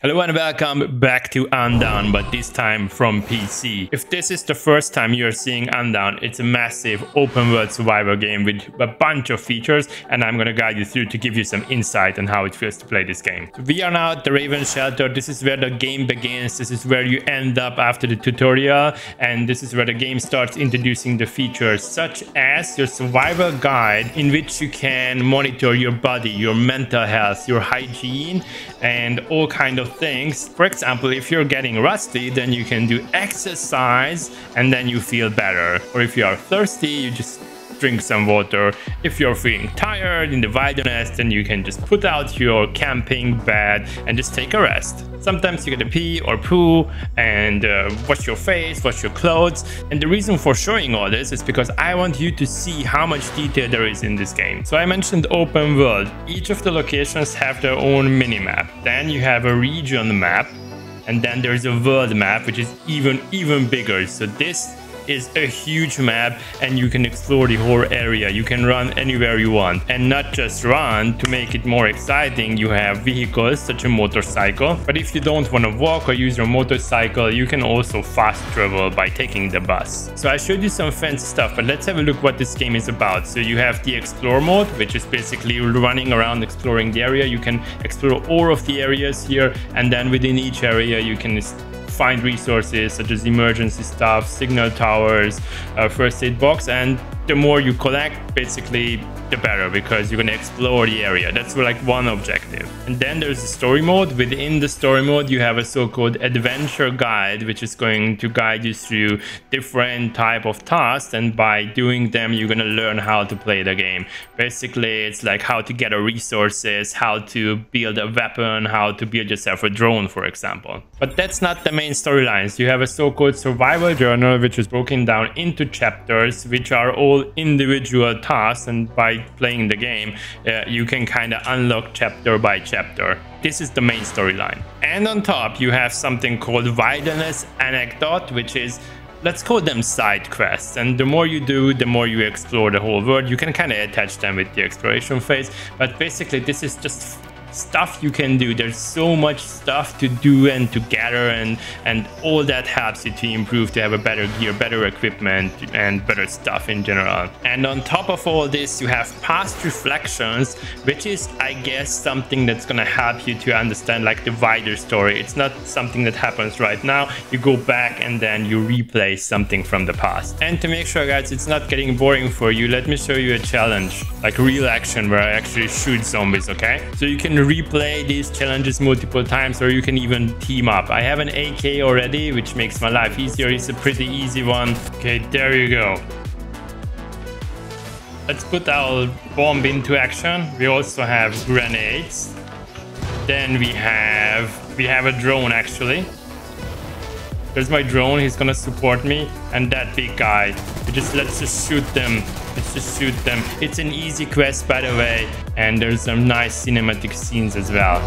Hello and welcome back to UNDAWN, but this time from PC. If this is the first time you're seeing UNDAWN, it's a massive open world survival game with a bunch of features, and I'm gonna guide you through to give you some insight on how it feels to play this game. So we are now at the Raven Shelter. This is where the game begins. This is where you end up after the tutorial, and this is where the game starts introducing the features such as your survival guide, in which you can monitor your body, your mental health, your hygiene, and all kind of things. For example, if you're getting rusty, then you can do exercise and then you feel better. Or if you are thirsty, you just drink some water. If you're feeling tired in the wilderness, then you can just put out your camping bed and just take a rest. Sometimes you get to pee or poo and wash your face, wash your clothes. And the reason for showing all this is because I want you to see how much detail there is in this game. So I mentioned open world. Each of the locations have their own minimap. Then you have a region map, and then there's a world map, which is even bigger. So this is a huge map, and you can explore the whole area. You can run anywhere you want, and not just run. To make it more exciting, you have vehicles such as a motorcycle, but if you don't want to walk or use your motorcycle, you can also fast travel by taking the bus. So I showed you some fancy stuff, but let's have a look what this game is about. So you have the explore mode, which is basically running around exploring the area. You can explore all of the areas here, and then within each area you can find resources such as emergency stuff, signal towers, first aid box, and the more you collect, basically the better, because you're gonna explore the area. That's like one objective. And then there's the story mode. Within the story mode, you have a so-called adventure guide, which is going to guide you through different type of tasks, and by doing them, you're gonna learn how to play the game. Basically, it's like how to gather resources, how to build a weapon, how to build yourself a drone, for example. But that's not the main storylines. You have a so-called survival journal, which is broken down into chapters, which are all individual tasks, and by playing the game you can kind of unlock chapter by chapter. This is the main storyline. And on top you have something called wilderness anecdote, which is, let's call them side quests, and the more you do, the more you explore the whole world. You can kind of attach them with the exploration phase, but basically this is just stuff you can do. There's so much stuff to do and to gather, and all that helps you to improve, to have a better gear, better equipment, and better stuff in general. And on top of all this, you have past reflections, which is, I guess, something that's gonna help you to understand like the wider story. It's not something that happens right now. You go back and then you replay something from the past. And to make sure, guys, it's not getting boring for you, let me show you a challenge, like real action, where I actually shoot zombies. Okay, so you can replay these challenges multiple times, or you can even team up. I have an AK already, which makes my life easier. It's a pretty easy one. Okay, there you go. Let's put our bomb into action. We also have grenades. Then we have a drone, actually. There's my drone. He's gonna support me, and that big guy. Let's just shoot them. Let's just shoot them. It's an easy quest, by the way, and there's some nice cinematic scenes as well.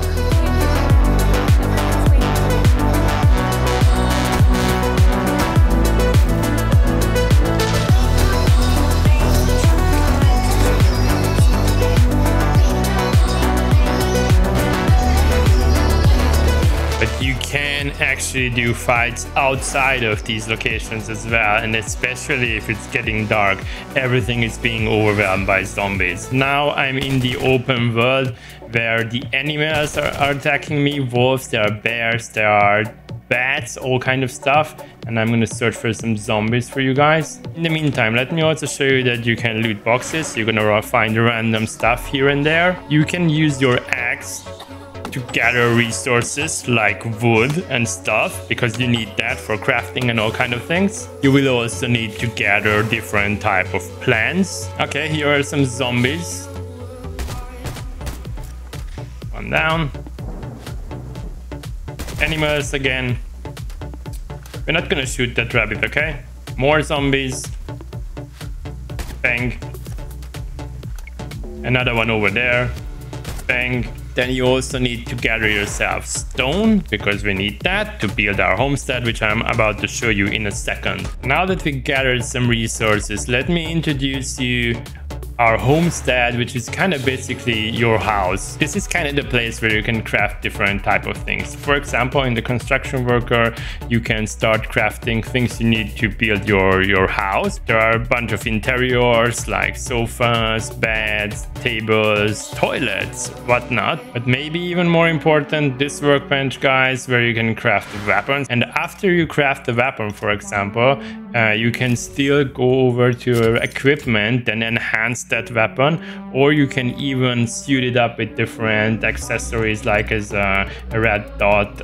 You can actually do fights outside of these locations as well, and especially if it's getting dark, everything is being overwhelmed by zombies. Now I'm in the open world where the animals are attacking me. Wolves, there are bears, there are bats, all kind of stuff, and I'm gonna search for some zombies for you guys. In the meantime, let me also show you that you can loot boxes. You're gonna find random stuff here and there. You can use your axe to gather resources like wood and stuff, because you need that for crafting and all kind of things. You will also need to gather different type of plants. Okay, here are some zombies. One down. Animals again. We're not gonna shoot that rabbit, okay? More zombies. Bang. Another one over there. Bang. Then you also need to gather yourself stone, because we need that to build our homestead, which I'm about to show you in a second. Now that we gathered some resources, let me introduce you our homestead, which is kind of basically your house. This is kind of the place where you can craft different type of things. For example, in the construction worker, you can start crafting things you need to build your house. There are a bunch of interiors like sofas, beds, tables, toilets, whatnot. But maybe even more important, this workbench, guys, where you can craft weapons. And after you craft a weapon, for example, you can still go over to equipment and enhance that weapon, or you can even suit it up with different accessories like as a red dot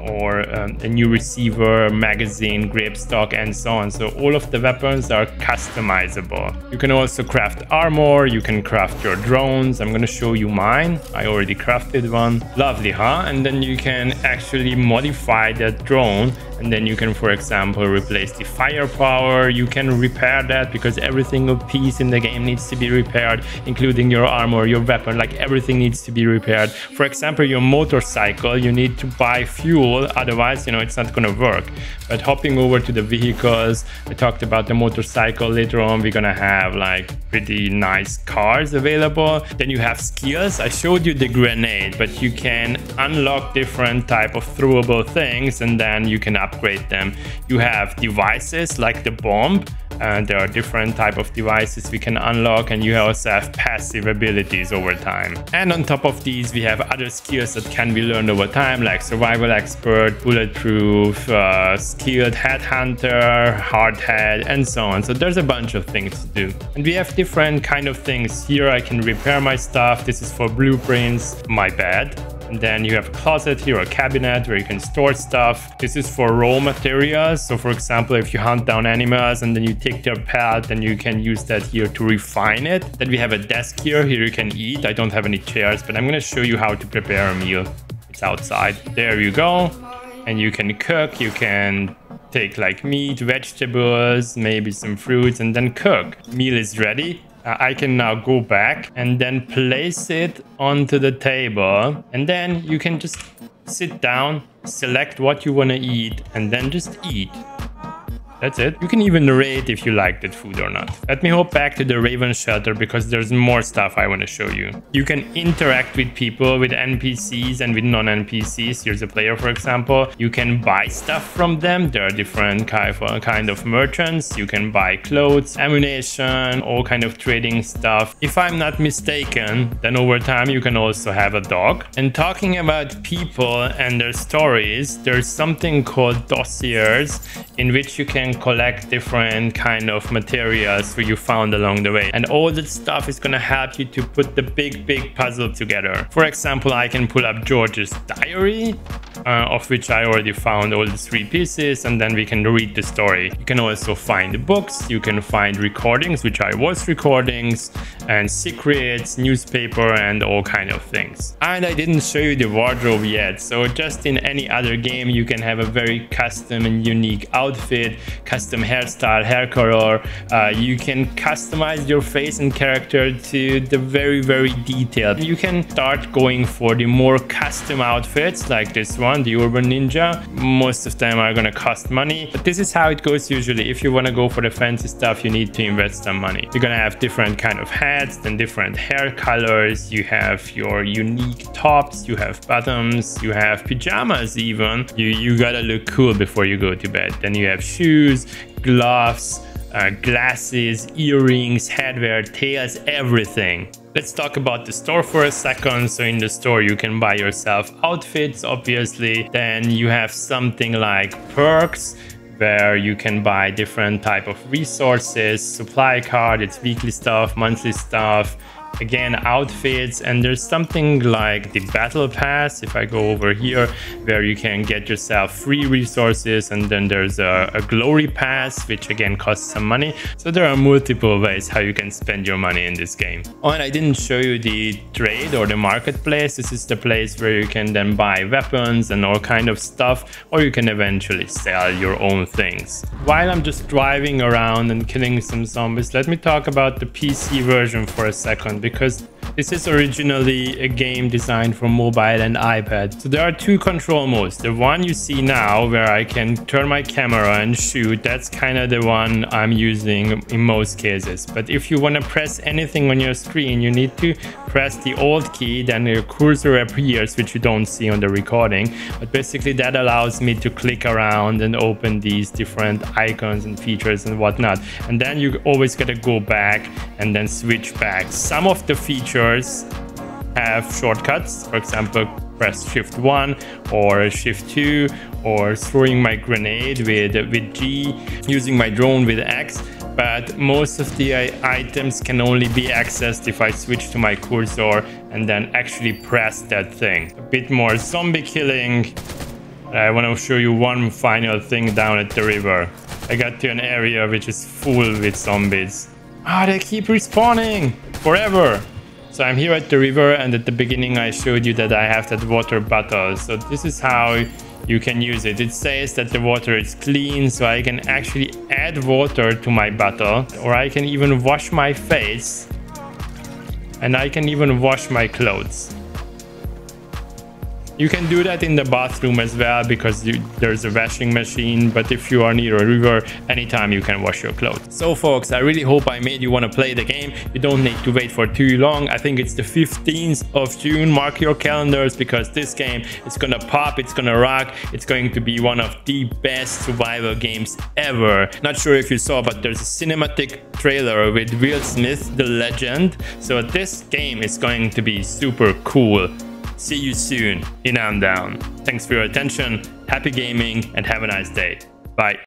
or a new receiver, magazine, grip stock, and so on. So all of the weapons are customizable. You can also craft armor, you can craft your drones. I'm going to show you mine. I already crafted one. Lovely, huh? And then you can actually modify that drone, and then you can, for example, replace the firepower. You can repair that because every single piece in the game needs to be repaired, including your armor, your weapon, like everything needs to be repaired. For example, your motorcycle, you need to buy fuel, otherwise, you know, it's not gonna work. But hopping over to the vehicles, I talked about the motorcycle. Later on, we're gonna have like pretty nice cars available. Then you have skills. I showed you the grenade, but you can unlock different type of throwable things, and then you can upgrade them. You have devices like the bomb. There are different type of devices we can unlock, and you also have passive abilities over time. And on top of these, we have other skills that can be learned over time, like survival expert, bulletproof, skilled headhunter, hardhead, and so on. So there's a bunch of things to do. And we have different kind of things. Here I can repair my stuff. This is for blueprints, my bed. And then you have a closet here, a cabinet where you can store stuff. This is for raw materials. So for example, if you hunt down animals and then you take their pelt, then you can use that here to refine it. Then we have a desk here. Here you can eat. I don't have any chairs, but I'm going to show you how to prepare a meal. It's outside. There you go. And you can cook. You can take like meat, vegetables, maybe some fruits, and then cook. Meal is ready. I can now go back and then place it onto the table, and then you can just sit down, select what you want to eat, and then just eat. That's it. You can even rate if you like that food or not. Let me hop back to the Raven shelter because there's more stuff I want to show you. You can interact with people, with NPCs and with non-NPCs. Here's a player, for example. You can buy stuff from them. There are different kind of merchants. You can buy clothes, ammunition, all kind of trading stuff. If I'm not mistaken, then over time you can also have a dog. And talking about people and their stories, there's something called dossiers in which you can collect different kind of materials that you found along the way, and all that stuff is going to help you to put the big puzzle together. For example, I can pull up George's diary, of which I already found all the 3 pieces, and then we can read the story. You can also find books, you can find recordings, which are voice recordings, and secrets, newspaper, and all kind of things. And I didn't show you the wardrobe yet, so just in any other game you can have a very custom and unique outfit, custom hairstyle, hair color. You can customize your face and character to the very detailed. You can start going for the more custom outfits like this one, the Urban Ninja. Most of them are gonna cost money, but this is how it goes usually. If you want to go for the fancy stuff, you need to invest some money. You're gonna have different kind of hats and different hair colors. You have your unique tops, you have bottoms, you have pajamas even. You gotta look cool before you go to bed. Then you have shoes, gloves, glasses, earrings, headwear, tails, everything. Let's talk about the store for a second. So in the store you can buy yourself outfits, obviously. Then you have something like perks, where you can buy different type of resources, supply card, it's weekly stuff, monthly stuff, again outfits, and there's something like the battle pass. If I go over here, where you can get yourself free resources, and then there's a glory pass, which again costs some money. So there are multiple ways how you can spend your money in this game. Oh, and I didn't show you the trade or the marketplace. This is the place where you can then buy weapons and all kind of stuff, or you can eventually sell your own things. While I'm just driving around and killing some zombies, let me talk about the PC version for a second, because this is originally a game designed for mobile and iPad. So there are two control modes. The one you see now where I can turn my camera and shoot, that's kind of the one I'm using in most cases. But if you want to press anything on your screen, you need to press the Alt key, then your cursor appears, which you don't see on the recording. But basically that allows me to click around and open these different icons and features and whatnot. And then you always gotta go back and then switch back. Some of the features have shortcuts, for example, press Shift 1 or Shift 2, or throwing my grenade with G, using my drone with X. But most of the items can only be accessed if I switch to my cursor and then actually press that thing. A bit more zombie killing. I want to show you one final thing down at the river. I got to an area which is full with zombies. They keep respawning forever. So I'm here at the river, and at the beginning I showed you that I have that water bottle. So this is how you can use it. It says that the water is clean, so I can actually add water to my bottle, or I can even wash my face, and I can even wash my clothes. You can do that in the bathroom as well, because there's a washing machine, but if you are near a river, anytime you can wash your clothes. So folks, I really hope I made you want to play the game. You don't need to wait for too long. I think it's the 15th of June. Mark your calendars, because this game is gonna pop, it's gonna rock. It's going to be one of the best survival games ever. Not sure if you saw, but there's a cinematic trailer with Will Smith, the legend. So this game is going to be super cool. See you soon in UNDAWN. Thanks for your attention, happy gaming, and have a nice day. Bye.